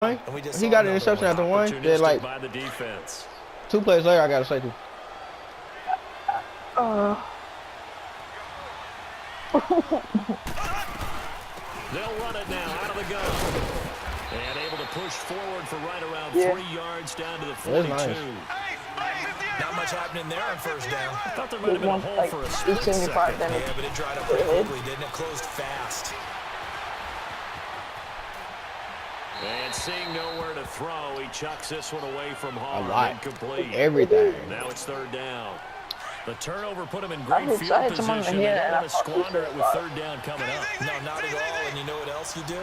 He got an interception after one. Then like by the defense. 2 plays later, I got a safety. They'll run it now out of the gun. And able to push forward for right around 3 yards down to the 42. Nice. Not much happening there on first down. I thought there might have been a hole for a split second. Yeah, but it dried up pretty quickly, didn't it? Closed fast. And seeing nowhere to throw, he chucks this one away from home. A lot. Incomplete. Everything. Now it's 3rd down. The turnover put him in great field position. They don't want to squander it with 3rd down coming up. No, not at all. And you know what else you do?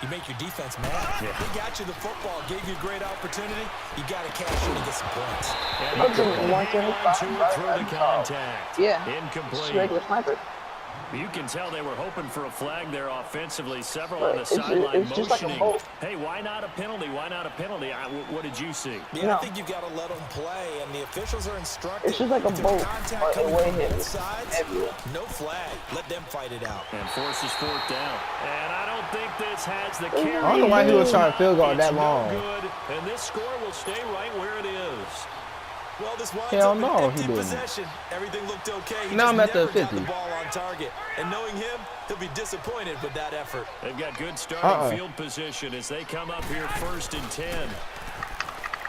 You make your defense mad. Yeah. They got you the football, gave you a great opportunity. You got to cash in and get some points. Through the contact. Yeah. Incomplete. Regular sniper. You can tell they were hoping for a flag there offensively. Several on the sideline motioning. Like hey, why not a penalty? Why not a penalty? What did you see? Yeah, no. I think you got to let them play, and the officials are instructed. It's just like a bolt, but away hit. Sides, no flag. Let them fight it out. And forces 4th down. And I don't think this has the carry. I don't know why he was trying to field goal that long. Good, and this score will stay right where it is. Well, this Hell no, he didn't. Possession. Everything looked okay. He now I'm at the 50. The ball on target. And knowing him, he'll be disappointed with that effort. They've got good starting field position as they come up here 1st and 10.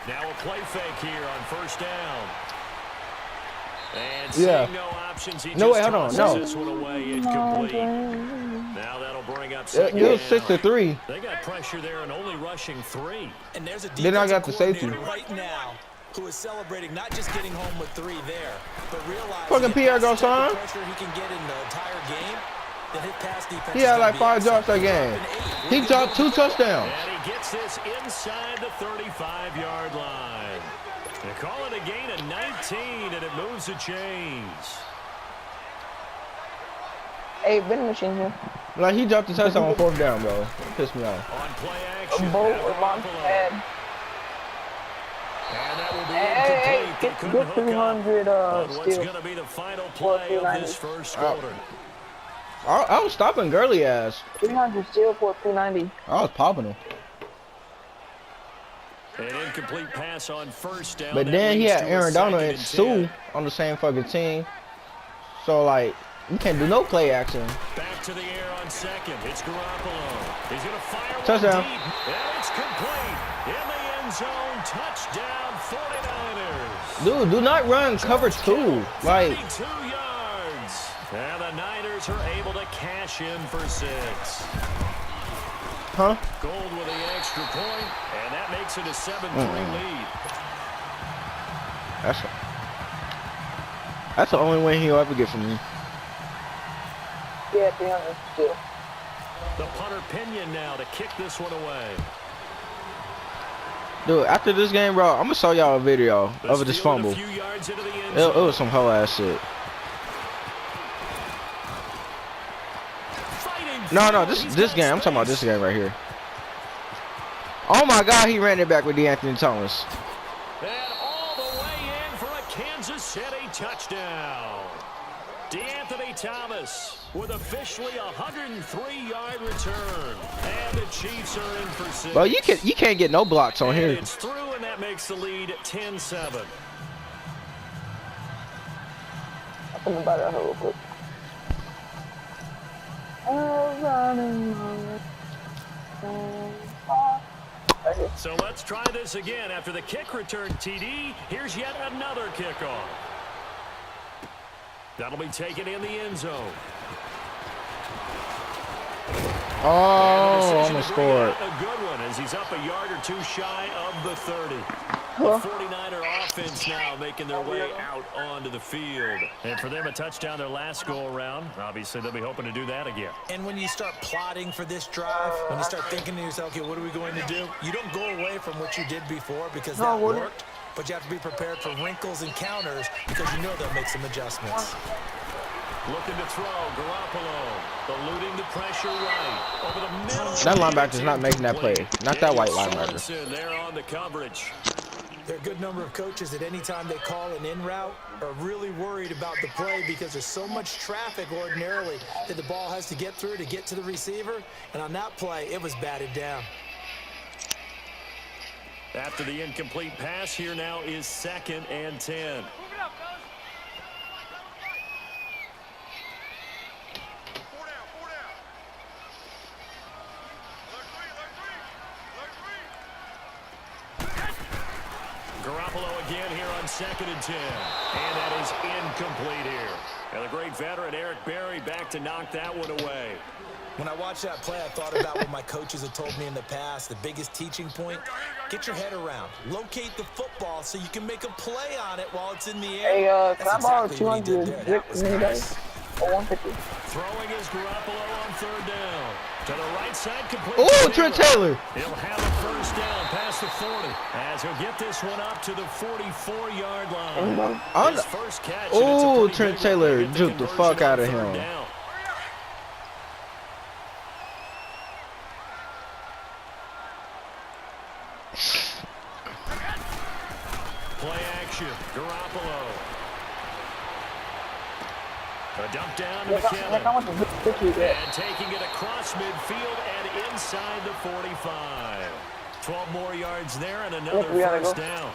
Now a play fake here on 1st down. And seeing no options, he just tosses this one away incomplete. Now that'll bring up 2nd down. It was 6-3. They got pressure there and only rushing 3. And there's a then I got the safety right now, who is celebrating not just getting home with 3 there, but realizing fucking Pierre Garçon. Pressure he can get in the entire game. That his pass defense he had like 5 drops that game. He dropped 2 touchdowns. And he gets this inside the 35-yard line. They call it a gain of 19, and it moves the chains. Hey, vending machine here. Like he dropped the touchdown on 4th down, bro. Pissed me off. On play action. A bolt with my head. And that will be incomplete. Get good 300 what's steal. going to be the final play of this first quarter? I was stopping Gurley ass. 300 steal for 390. I was popping him. An incomplete pass on 1st down. But then he had Aaron Donald and Sue on the same fucking team. So like, you can't do no play action. Back to the air on 2nd. It's Garoppolo. He's going to fire touchdown. Deep. And it's complete. In the end zone. Touchdown 49ers. Dude, do not run cover 2. Like 32 yards. And the Niners are able to cash in for 6. Huh? Gold with the extra point, and that makes it a 7-3 lead. That's the only win he'll ever get from me. Yeah, 300 steal. The punter Pinion now to kick this one away. Dude, after this game, bro, I'm gonna show y'all a video of this fumble. It was some whole ass shit. No, this game. I'm talking about this game right here. Oh my God, he ran it back with DeAnthony Thomas. And all the way in for a Kansas City touchdown. DeAnthony Thomas with officially a 103-yard return. And the Chiefs are in for 6. Bro, you can't get no blocks on here. It's through, and that makes the lead 10-7. I'm gonna buy that real quick. So let's try this again. After the kick return TD, here's yet another kickoff. That'll be taken in the end zone. Oh, almost scored. A good one as he's up a yard or 2 shy of the 30. The 49er offense now making their way out onto the field. And for them, a touchdown their last go-around. Obviously, they'll be hoping to do that again. And when you start plotting for this drive, when you start thinking to yourself, okay, what are we going to do? You don't go away from what you did before because that worked. But you have to be prepared for wrinkles and counters because you know they'll make some adjustments. Looking to throw, Garoppolo, eluding the pressure right. Over the middle. That linebacker's not making that play. Not that white linebacker. They're on the coverage. There are a good number of coaches that anytime they call an in route are really worried about the play because there's so much traffic ordinarily that the ball has to get through to get to the receiver. And on that play, it was batted down. After the incomplete pass, here now is 2nd and 10. Garoppolo again here on 2nd and 10. And that is incomplete here. And the great veteran Eric Berry back to knock that one away. When I watched that play, I thought about what my coaches have told me in the past. The biggest teaching point, get your head around. Locate the football so you can make a play on it while it's in the air. Hey, can I borrow exactly what he did 200 there. That was nice. or 150? Throwing is Garoppolo on 3rd down. To the right side, complete. Oh, Trent Taylor. He'll have a 1st down past the 40. As he'll get this one up to the 44-yard line. His first catch. Oh, Trent Taylor juked the fuck out of him. Down. Play action, Garoppolo. A dump down to McKinnon. And taking it across midfield and inside the 45. 12 more yards there and another 1st down.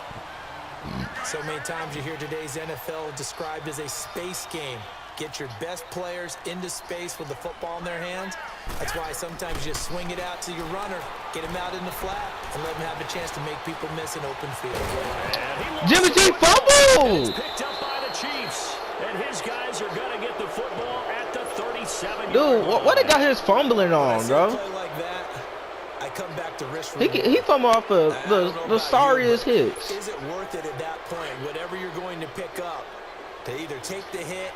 So many times you hear today's NFL described as a space game. Get your best players into space with the football in their hands. That's why sometimes you swing it out to your runner, get him out in the flat, and let him have a chance to make people miss an open field. Jimmy G fumbled! Picked up by the Chiefs, and his guys are going to get the football at the 37. Dude, what they got his fumbling on, bro? Like that, I come back to risk. He fumbled off of the sorriest hits. Is it worth it at that point, whatever you're going to pick up, to either take the hit,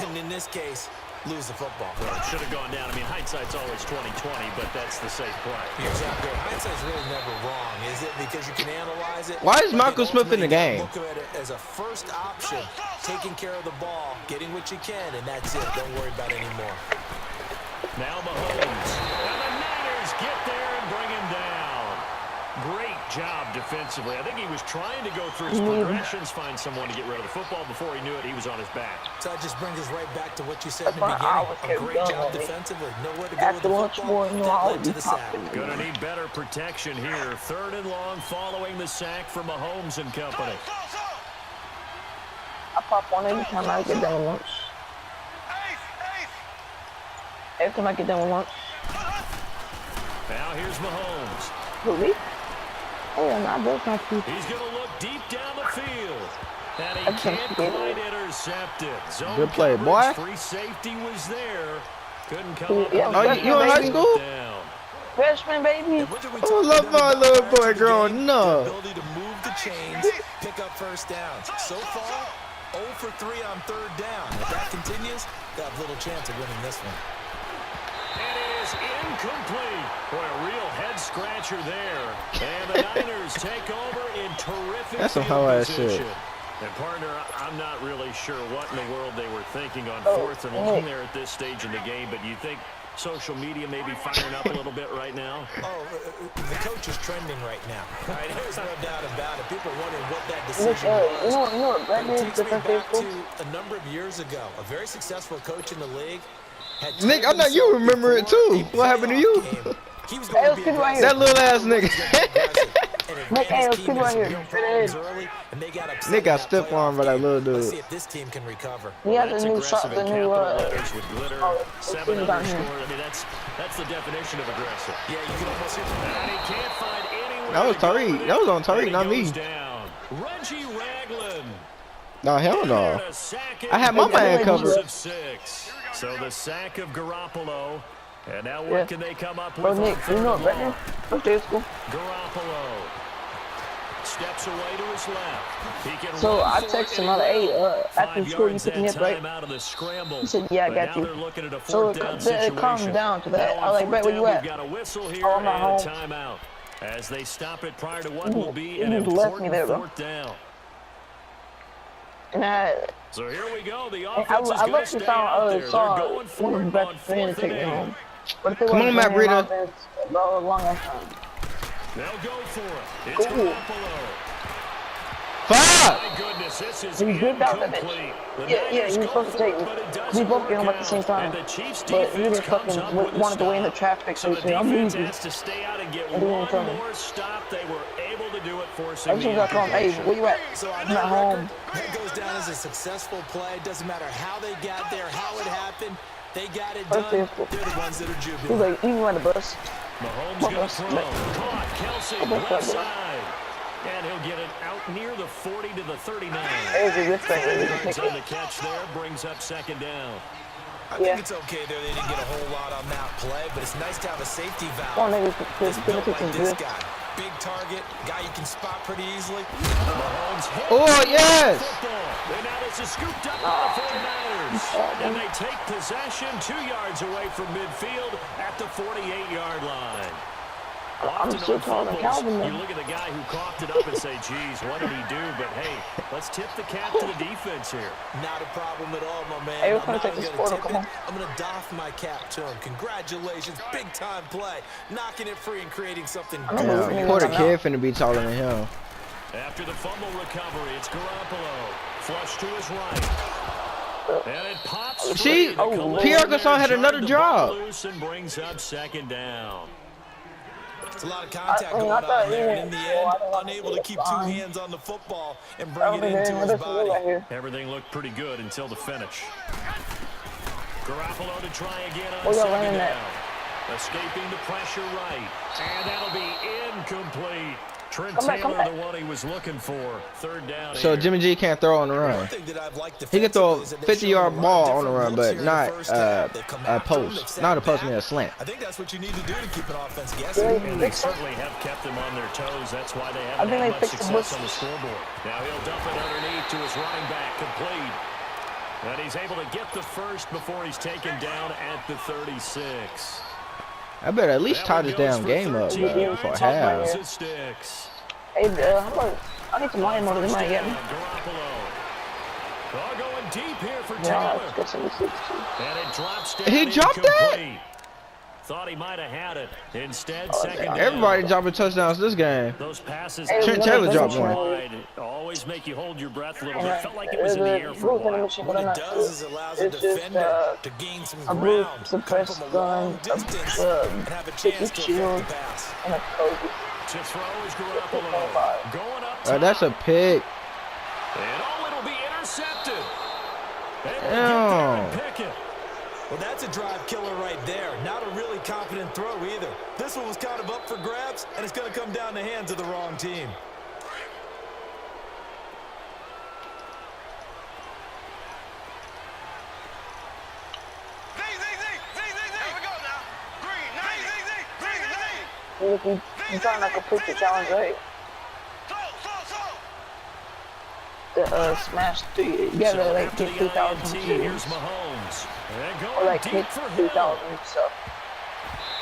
and in this case, lose the football? Well, it should have gone down. I mean, hindsight's always 20/20, but that's the safe play. Exactly. Hindsight's really never wrong, is it? Because you can analyze it. Why is Michael Smith in the game? Look at it as a first option, taking care of the ball, getting what you can, and that's it. Don't worry about it anymore. Now Mahomes. And the Niners get there and bring him down. Great job defensively. I think he was trying to go through his progressions, find someone to get rid of the football. Before he knew it, he was on his back. So that just brings us right back to what you said in the beginning. A great job defensively. Nowhere to go with the football. That led to the sack. Gonna need better protection here. 3rd and long following the sack from Mahomes and company. I pop one every time I get done with lunch. Every time I get done with lunch. Now here's Mahomes. Really? Oh, yeah, nah, that's not true. He's going to look deep down the field. And he can't quite intercept it. Zone good play, boy. Free safety was there. Couldn't come up. Oh, you in high school? Freshman, baby. I love my little boy growing up. The ability to move the chains, pick up 1st downs. So far, 0 for 3 on 3rd down. If that continues, they'll have little chance of winning this one. It is incomplete. Boy, a real head-scratcher there. And the Niners take over in terrific That's some hoe-ass position. shit. And, partner, I'm not really sure what in the world they were thinking on 4th and long there at this stage in the game, but you think social media may be firing up a little bit right now? Oh, the coach is trending right now. Right? There's no doubt about it. People are wondering what that decision was. You know what Brandon It takes me defensive back school? to a number of years ago. A very successful coach in the league. Nick, I know you remember it too. What happened to you? He was going to be aggressive. That little ass nigga. Nick, hey, let's keep right here. Nick got stiff arm by that little Let's see dude. if this team can recover. He has That's a new aggressive shot, in the new, capital letters with glitter, oh, 7 it's down here. underscore. I mean, that's the definition of aggressive. Yeah, you can almost hear And he can't find anywhere. That was to go Tariq. with it. That was on Tariq, And he not me. goes down. Reggie Ragland. Nah, hell no. And a sack I had my man covered. of 6. So the sack of Garoppolo. And now what can they come up with? Bro, Nick, you know what Brandon? First day of school. Garoppolo steps away to his left. He can So run I for texted it. him out, hey, after 5 school you yards pick me that up, right? time out of the scramble. He said, yeah, I But got now you. they're looking at a So 4th down it calmed situation. down to that. Now I was like, on Brett, where you 4th at? down, we've got a whistle here Oh, and I'm a at home. timeout as they stop it prior to what You will be just an left me important there, bro. 4th down. And So here we go. The I offense is looked going to to stay saw, out there. They're saw going for one of it the on best friends 4th take and me 8. home. But if they Come on, wasn't Matt running Breida. offense, bro, long as time. They'll go for it. It's Ooh. Garoppolo. Fuck! My goodness, this is He did that with incomplete. The Yeah, Niners he was go supposed to for take it, but it We doesn't both get him work at the same out. time. And the Chiefs But he defense didn't comes fucking up with a wanted to wait in the stop. traffic, So so the he said, I'm defense losing. has to stay out and get And he didn't one tell me. more stop. They were able to do it, forcing As soon the as I call him, hey, incompletion. where you at? So on I'm that at home. record, that goes down as a successful play. Doesn't matter how they got there, how it happened. They got it done. They're the ones that are He's jubilant. like, even on the bus. Mahomes My gonna bus. throw. Caught. Kelsey, My bus left got side. And he'll get it out near the 40 to the 39. There's a good thing. 5 yards on the catch there, brings up second down. I think it's okay there. They didn't get a whole lot on that play, but it's nice to have a safety valve. Oh, nigga, That's built this like is this good. guy. Big target, guy you can spot pretty easily. Mahomes hit Oh, yes! football. And now this is scooped up by the 49ers. And they take possession 2 yards away from midfield at the 48-yard line. I'm Often still on taller than fumbles, Calvin, you though. look at the guy who coughed it up and say, geez, what did he do? But hey, let's tip the cap to the defense here. Not a problem at all, my man. Hey, we're I'm gonna not take even this gonna photo, tip come it. on. I'm going to doff my cap to him. Congratulations. Big time play. Knocking it free and creating something I remember good. when he Poor was the on kid finna be taller than him. After the fumble recovery, it's Garoppolo. Flush to his right. And it pops See, free. The collision Pierre Gasol there had another jarred the ball job. loose and brings up second down. It's a lot of contact I going thought on he there, was- and in the oh, I end, thought unable he to was keep two fine. hands on the football and I bring don't it think into there's his another body. right here. Everything looked pretty good until the finish. Garoppolo to try again on Oh, yeah, second landing down. that. Escaping the pressure right. And that'll be incomplete. Trent Come back, come Taylor, back. the one he was looking for. Third down So here. Jimmy G can't throw on the One run. thing that I've liked He can throw a defensively is that they've shown 50-yard a lot ball of on the run, different but looks here in the not first half. They've come a after him, they've post. sat Not a post, back. I mean a slant. I think that's what you need to do to keep an offense guessing. And they certainly have kept them on their toes. That's why they haven't think had they much fixed the success blitz. on the scoreboard. Now he'll dump it underneath to his running back, complete. And he's able to get the first before he's taken down at the 36. I better at least That tie one this goes damn for game up 13 yards for and half. brings it sticks. Hey, how about, I need some line motors. They might get me. Garoppolo. Oh, going deep here for Yeah, Taylor. let's get some receipts. And it drops down. He dropped that? incomplete. Thought he might have had it. Instead, Oh, second down. Everybody dropping touchdowns this game. Those passes Hey, Trent Taylor dropped one. wide always make you hold your breath a little bit. Yeah, Felt like it was in the air for a while. What it does is allows a It's just, defender to gain some a blue ground, come suppressed from a long gun, distance, a and have a sticky chance to shield, affect the pass. and a coat. To throw is Garoppolo. Going up top. That's a pick. And oh, it'll be intercepted. Able to get there Damn. and pick it. Well, that's a drive killer right there. Not a really confident throw either. This one was kind of up for grabs, and it's going to come down the hands of the wrong team. He's trying to complete the challenge, right? The smash 3, you gotta So like after get the 3,000 INT, views. here's Mahomes. And Or going like deep hit for 3,000 Hill. stuff.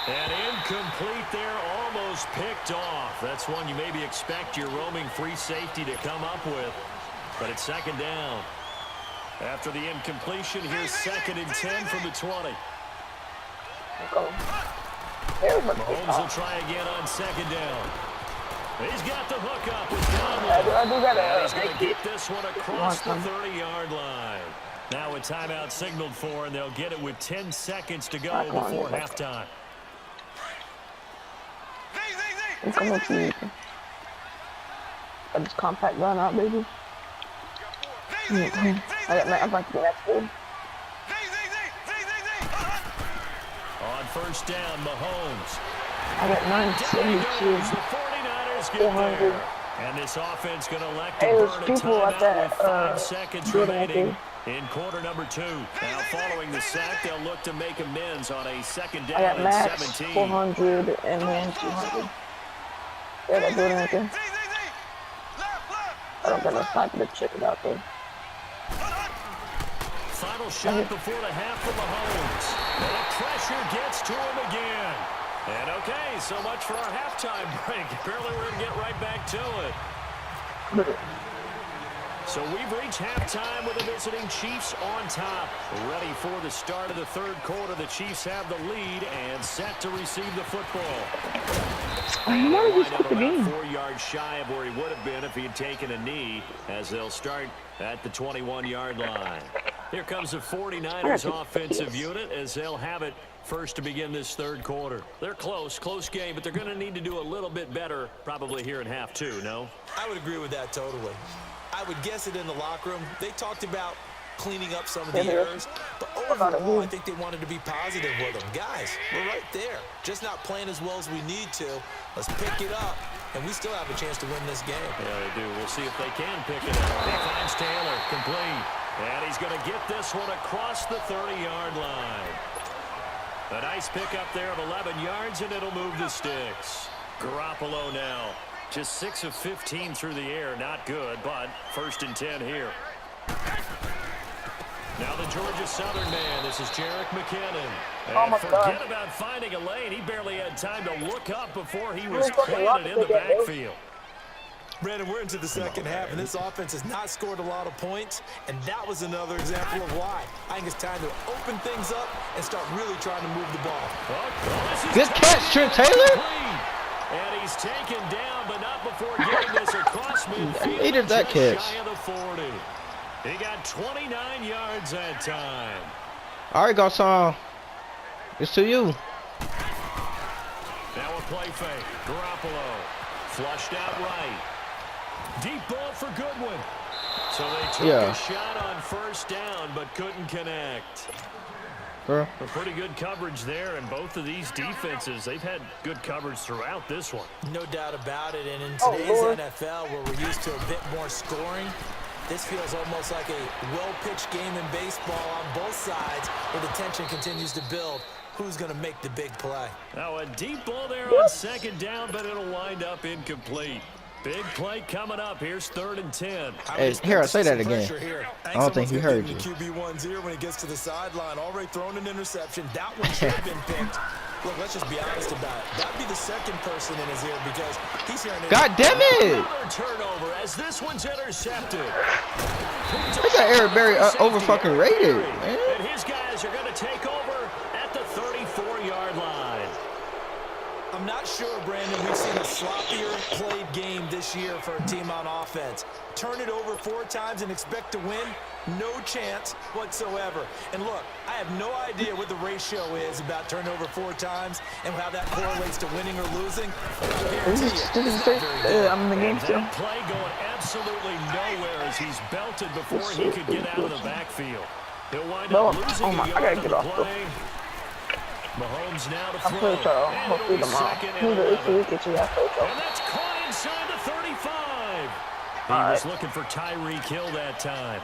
And incomplete there, almost picked off. That's one you maybe expect your roaming free safety to come up with. But it's second down. After the incompletion, here's second and 10 from the 20. Go. Everybody Mahomes will try again on second down. He's got the hook up with I do Conley. gotta And he's going make to it. get this one across the Awesome. 30-yard line. Now a timeout signaled for, and they'll get it with 10 seconds to go Come on, before man. halftime. I'm coming to you. Got this compact gun out, baby. I'm like the next one. On first down, Mahomes. I got Down he 972. goes. The 49ers get 400. there. And this offense going to elect to Hey, there's burn a people at timeout that, with 5 seconds building right remaining in quarter number 2. Now following the sack, they'll look to make amends on a second I down got and max 17. 400 and then 200. Yeah, that building right there. I don't got no sniper to check it out though. Final shot before the half for Mahomes. And the pressure gets to him again. And okay, so much for our halftime break. Apparently we're going to get right back to it. So we've reached halftime with the visiting Chiefs on top. Ready for the start of the third quarter. The Chiefs have the lead and set to receive the football. I want to just quit the game. 4 yards shy of where he would have been if he had taken a knee, as they'll start at the 21-yard line. Here comes the 49ers offensive unit as they'll have it first to begin this third quarter. They're close game, but they're going to need to do a little bit better probably here in half two, no? I would agree with that totally. I would guess it in the locker room. They talked about cleaning up some of the errors, but overall, I think they wanted to be positive with them. Guys, we're right there. Just not playing as well as we need to. Let's pick it up, and we still have a chance to win this game. Yeah, they do. We'll see if they can pick it up. He finds Taylor, complete. And he's going to get this one across the 30-yard line. A nice pickup there of 11 yards, and it'll move the sticks. Garoppolo now. Just 6 of 15 through the air. Not good, but 1st and 10 here. Now the Georgia Southern man. This is Jerick McKinnon. And forget about finding a lane. He barely had time to look up before he was planted in the backfield. Brandon, we're into the second half, and this offense has not scored a lot of points, and that was another example of why. I think it's time to open things up and start really trying to move the ball. Good catch, Trent Taylor. And he's taken down, but not before getting this across midfield. He did that catch. Shy of the 40. He got 29 yards that time. All right, Garcon. It's to you. Now a play fake. Garoppolo flushed out right. Deep ball for Goodwin. So they took a shot on 1st down, but couldn't connect. A pretty good coverage there, and both of these defenses, they've had good coverage throughout this one. No doubt about it, and in today's NFL, where we're used to a bit more scoring, this feels almost like a well-pitched game in baseball on both sides, where the tension continues to build. Who's going to make the big play? Now a deep ball there on 2nd down, but it'll wind up incomplete. Big play coming up. Here's 3rd and 10. Hey, here, I say that again. I don't think he heard you. QB1 0 when he gets to the sideline. Already thrown an interception. That one should have been picked. Look, let's just be honest about it. That'd be the second person in his ear because he's hearing it. God damn it! Another turnover as this one's intercepted. Look at Eric Berry over fucking rated, man. And his guys are going to take over at the 34-yard line. I'm not sure, Brandon, we've seen a sloppier played game this year for a team on offense. Turn it over 4 times and expect to win? No chance whatsoever. And look, I have no idea what the ratio is about turnover 4 times and how that correlates to winning or losing. I'm in the game still. That play going absolutely nowhere as he's belted before he could get out of the backfield. He'll wind up losing a yard on the play. Mahomes now to throw. Hopefully tomorrow. And that's caught inside the 35. He was looking for Tyreek Hill that time.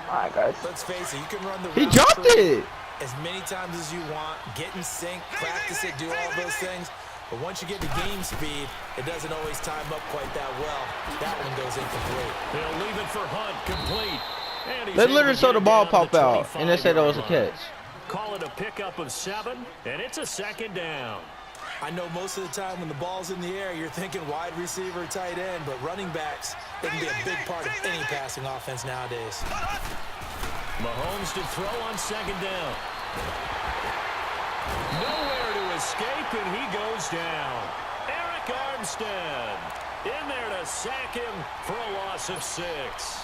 All right, guys. Let's face it, you can run the He dropped it as many times as you want, get in sync, practice it, do all those things. But once you get to game speed, it doesn't always time up quite that well. That one goes incomplete. They'll leave it for Hunt, complete. They literally saw the ball pop out, and they said it was a catch. Call it a pickup of 7, and it's a 2nd down. I know most of the time when the ball's in the air, you're thinking wide receiver, tight end, but running backs, they can be a big part of any passing offense nowadays. Mahomes to throw on 2nd down. Nowhere to escape, and he goes down. Eric Armstead in there to sack him for a loss of 6.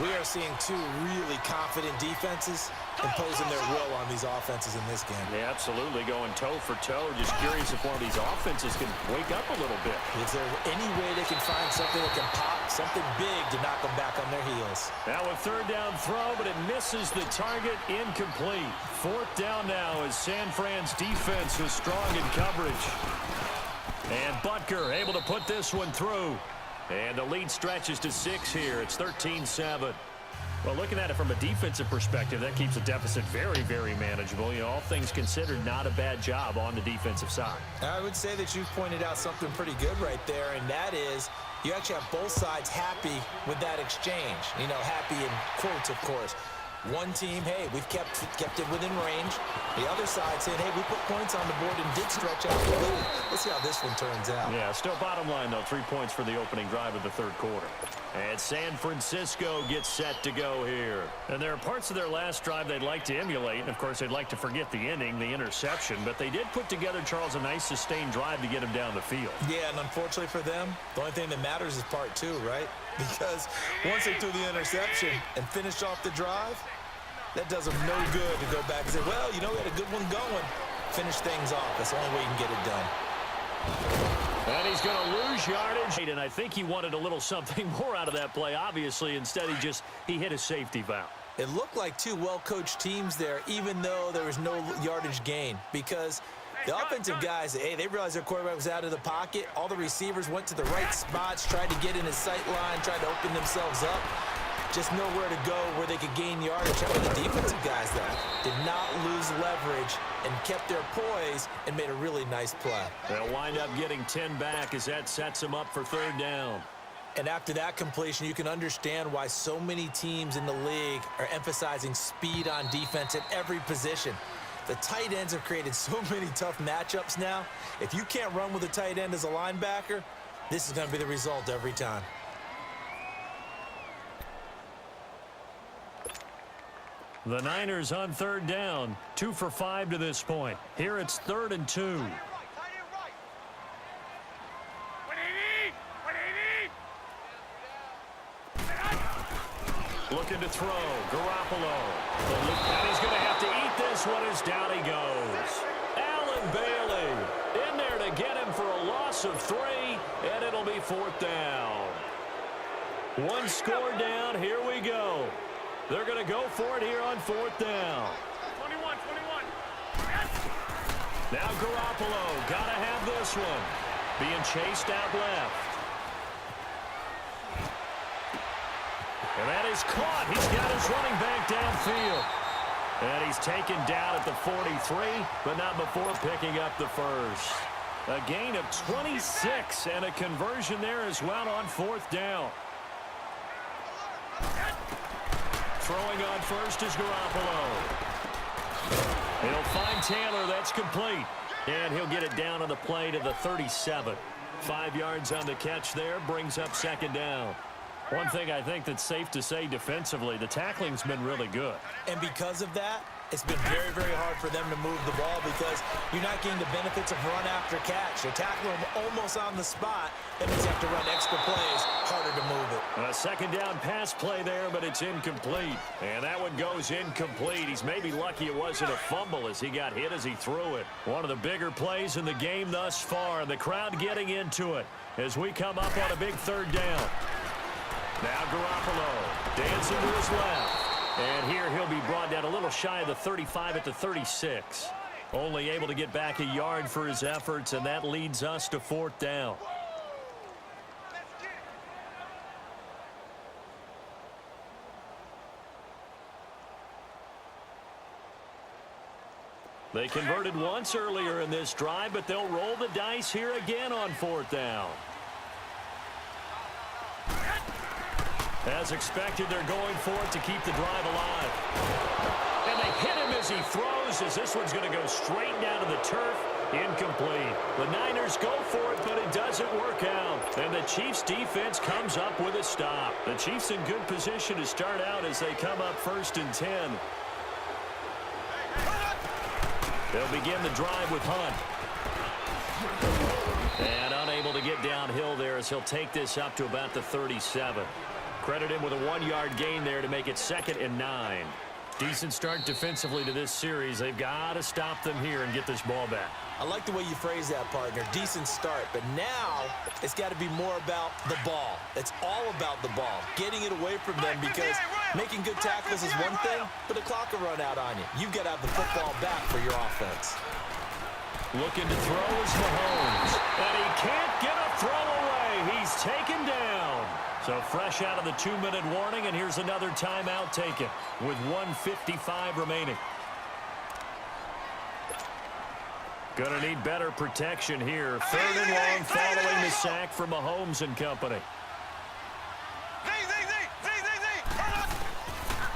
We are seeing 2 really confident defenses imposing their will on these offenses in this game. Yeah, absolutely, going toe for toe. Just curious if one of these offenses can wake up a little bit. Is there any way they can find something that can pop, something big to knock them back on their heels? Now a 3rd down throw, but it misses the target, incomplete. 4th down now as San Fran's defense was strong in coverage. And Butker able to put this one through. And the lead stretches to 6 here. It's 13-7. Well, looking at it from a defensive perspective, that keeps the deficit very, very manageable. You know, all things considered, not a bad job on the defensive side. I would say that you've pointed out something pretty good right there, and that is you actually have both sides happy with that exchange. You know, happy in quotes, of course. One team, hey, we've kept it within range. The other side saying, hey, we put points on the board and did stretch out the lead. Let's see how this one turns out. Yeah, still bottom line, though. 3 points for the opening drive of the third quarter. And San Francisco gets set to go here. And there are parts of their last drive they'd like to emulate. And, of course, they'd like to forget the inning, the interception. But they did put together, Charles, a nice sustained drive to get him down the field. Yeah, and unfortunately for them, the only thing that matters is part two, right? Because once they threw the interception and finished off the drive, that does them no good to go back and say, well, you know, we had a good one going. Finish things off. That's the only way you can get it done. And he's going to lose yardage. And I think he wanted a little something more out of that play, obviously. Instead, he hit a safety valve. It looked like two well-coached teams there, even though there was no yardage gain. Because the offensive guys, hey, they realized their quarterback was out of the pocket. All the receivers went to the right spots, tried to get in his sight line, tried to open themselves up. Just nowhere to go where they could gain yardage. How about the defensive guys, though? Did not lose leverage and kept their poise and made a really nice play. They'll wind up getting 10 back as that sets them up for third down. And after that completion, you can understand why so many teams in the league are emphasizing speed on defense at every position. The tight ends have created so many tough matchups now. If you can't run with a tight end as a linebacker, this is going to be the result every time. The Niners on third down, 2 for 5 to this point. Here it's 3rd and 2. Looking to throw, Garoppolo. And he's going to have to eat this one as down he goes. Allen Bailey in there to get him for a loss of 3, and it'll be 4th down. One score down, here we go. They're going to go for it here on 4th down. 21. Now Garoppolo, got to have this one. Being chased out left. And that is caught. He's got his running back downfield. And he's taken down at the 43, but not before picking up the first. A gain of 26 and a conversion there as well on 4th down. Throwing on first is Garoppolo. He'll find Taylor. That's complete. And he'll get it down on the play to the 37. 5 yards on the catch there. Brings up 2nd down. One thing I think that's safe to say defensively, the tackling's been really good. And because of that, it's been very, very hard for them to move the ball because you're not getting the benefits of run after catch. You're tackling them almost on the spot. That means you have to run extra plays, harder to move it. A 2nd down pass play there, but it's incomplete. And that one goes incomplete. He's maybe lucky it wasn't a fumble as he got hit as he threw it. One of the bigger plays in the game thus far, and the crowd getting into it as we come up on a big 3rd down. Now Garoppolo dancing to his left. And here he'll be brought down a little shy of the 35 at the 36. Only able to get back a yard for his efforts, and that leads us to 4th down. They converted once earlier in this drive, but they'll roll the dice here again on 4th down. As expected, they're going for it to keep the drive alive. And they hit him as he throws, as this one's going to go straight down to the turf. Incomplete. The Niners go for it, but it doesn't work out. And the Chiefs' defense comes up with a stop. The Chiefs in good position to start out as they come up 1st and 10. They'll begin the drive with Hunt. And unable to get downhill there as he'll take this up to about the 37. Credit him with a 1-yard gain there to make it 2nd and 9. Decent start defensively to this series. They've got to stop them here and get this ball back. I like the way you phrase that, partner. Decent start. But now it's got to be more about the ball. It's all about the ball. Getting it away from them because making good tackles is one thing, but the clock will run out on you. You've got to have the football back for your offense. Looking to throw is Mahomes. And he can't get a throw away. He's taken down. So fresh out of the 2-minute warning, and here's another timeout taken with 1:55 remaining. Gonna need better protection here. 3rd and long following the sack from Mahomes and company.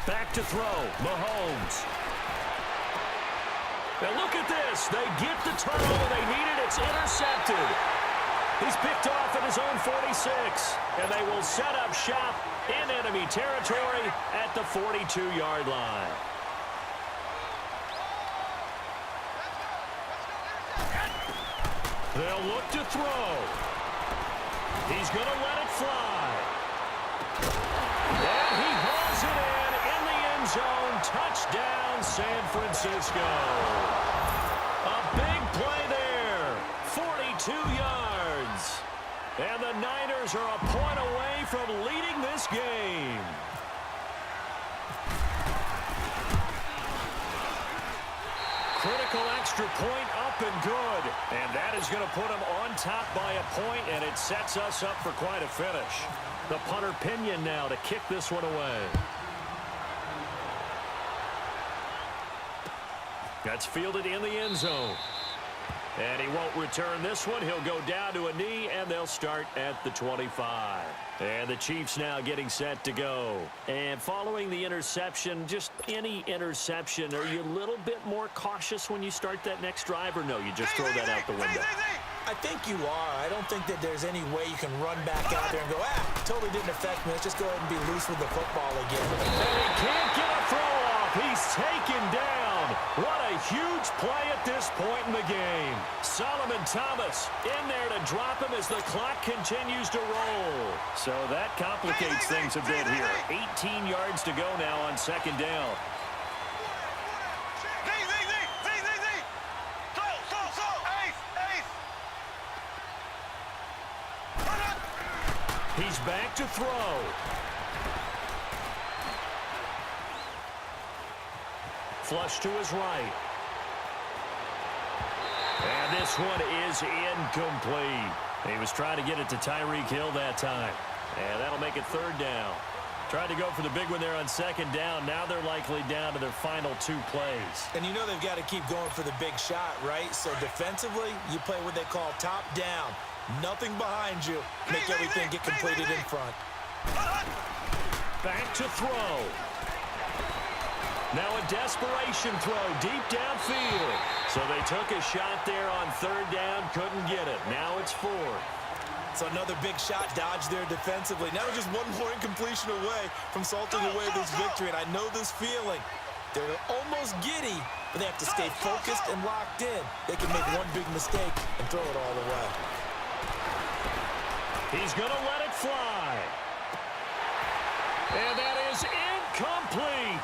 Back to throw, Mahomes. Now look at this. They get the turnover they needed. It's intercepted. He's picked off at his own 46. And they will set up shop in enemy territory at the 42-yard line. They'll look to throw. He's going to let it fly. And he hauls it in the end zone. Touchdown, San Francisco. A big play there. 42 yards. And the Niners are a point away from leading this game. Critical extra point up and good. And that is going to put them on top by a point, and it sets us up for quite a finish. The punter Pinion now to kick this one away. That's fielded in the end zone. And he won't return this one. He'll go down to a knee, and they'll start at the 25. And the Chiefs now getting set to go. And following the interception, just any interception, are you a little bit more cautious when you start that next drive, or no, you just throw that out the window? I think you are. I don't think that there's any way you can run back out there and go, totally didn't affect me. Let's just go ahead and be loose with the football again. And he can't get a throw off. He's taken down. What a huge play at this point in the game. Solomon Thomas in there to drop him as the clock continues to roll. So that complicates things a bit here. 18 yards to go now on second down. He's back to throw. Flush to his right. And this one is incomplete. He was trying to get it to Tyreek Hill that time. And that'll make it third down. Tried to go for the big one there on second down. Now they're likely down to their final 2 plays. And you know they've got to keep going for the big shot, right? So defensively, you play what they call top down. Nothing behind you. Make everything get completed in front. Back to throw. Now a desperation throw deep downfield. So they took a shot there on third down, couldn't get it. Now it's 4. So another big shot dodged there defensively. Now just one more incompletion away from salting away this victory. And I know this feeling. They're almost giddy, but they have to stay focused and locked in. They can make one big mistake and throw it all the way. He's going to let it fly. And that is incomplete.